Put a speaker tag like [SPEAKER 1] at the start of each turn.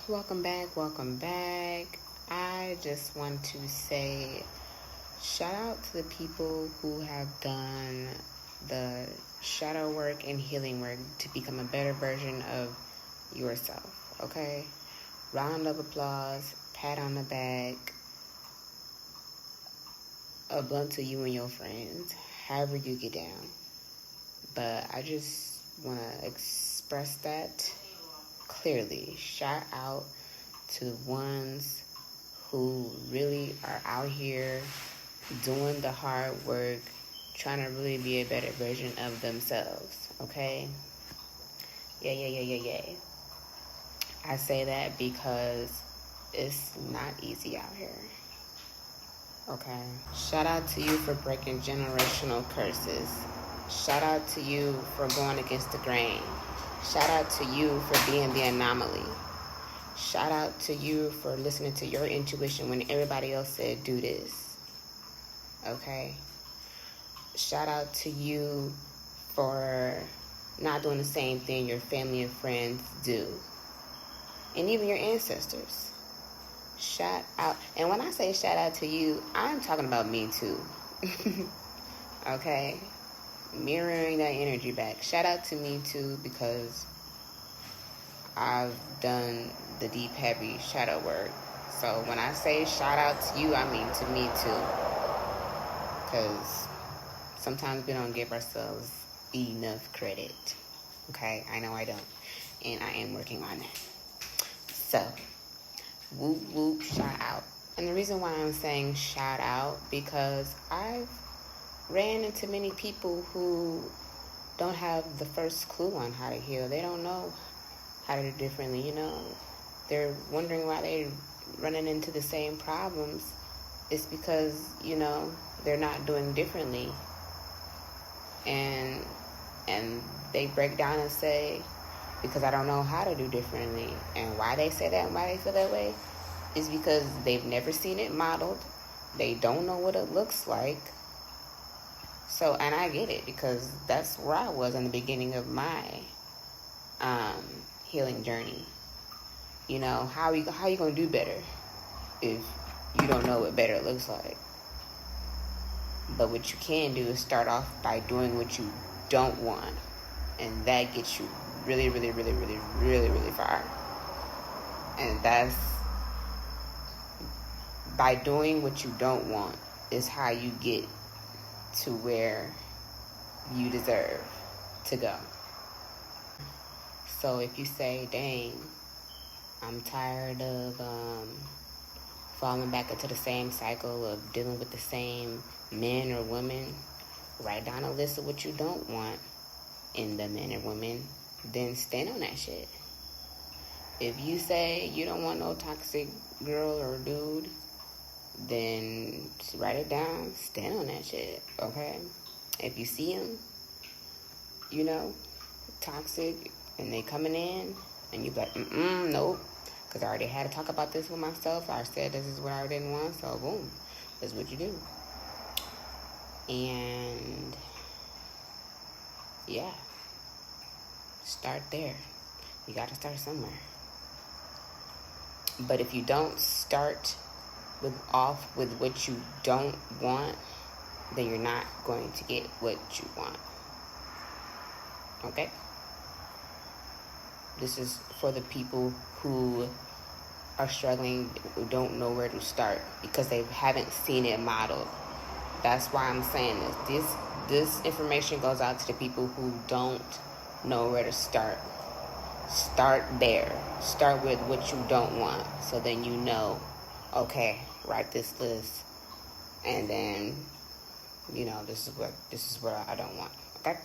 [SPEAKER 1] Welcome back. I just want to say shout out to the people who have done the shadow work and healing work to become a better version of yourself, okay? Round of applause, pat on the back, a blunt to you and your friends, however you get down. But I just want to express that clearly. Shout out to the ones who really are out here doing the hard work, trying to really be a better version of themselves, okay? Yeah. I say that because it's not easy out here, okay? Shout out to you for breaking generational curses. Shout out to you for going against the grain. Shout out to you for being the anomaly. Shout out to you for listening to your intuition when everybody else said do this. Okay? Shout out to you for not doing the same thing your family and friends do. And even your ancestors. Shout out. And when I say shout out to you, I'm talking about me too. Okay? Mirroring that energy back. Shout out to me too, because I've done the deep, heavy shadow work. So when I say shout out to you, I mean to me too. Because sometimes we don't give ourselves enough credit. Okay? I know I don't. And I am working on that. So, whoop whoop, shout out. And the reason why I'm saying shout out, because I've ran into many people who don't have the first clue on how to heal. They don't know how to do differently, They're wondering why they're running into the same problems. It's because, they're not doing differently. And they break down and say, because I don't know how to do differently. And why they say that and why they feel that way is because they've never seen it modeled. They don't know what it looks like. So, and I get it, because that's where I was in the beginning of my healing journey. How are you going to do better if you don't know what better looks like? But what you can do is start off by doing what you don't want. And that gets you really, really, really, really, really, really far. And that's, by doing what you don't want is how you get to where you deserve to go. So if you say, dang, I'm tired of falling back into the same cycle of dealing with the same men or women, write down a list of what you don't want in the men or women, then stand on that shit. If you say you don't want no toxic girl or dude, then write it down, stand on that shit, okay? If you see them, toxic, and they coming in, and you be like, nope, because I already had to talk about this with myself. I said this is what I didn't want, so boom, that's what you do. And yeah, start there. You got to start somewhere. But if you don't start off with what you don't want, then you're not going to get what you want. Okay? This is for the people who are struggling, who don't know where to start because they haven't seen it modeled. That's why I'm saying this. This information goes out to the people who don't know where to start. Start there. Start with what you don't want, so then you know, okay, write this list, and then this is what I don't want. Okay?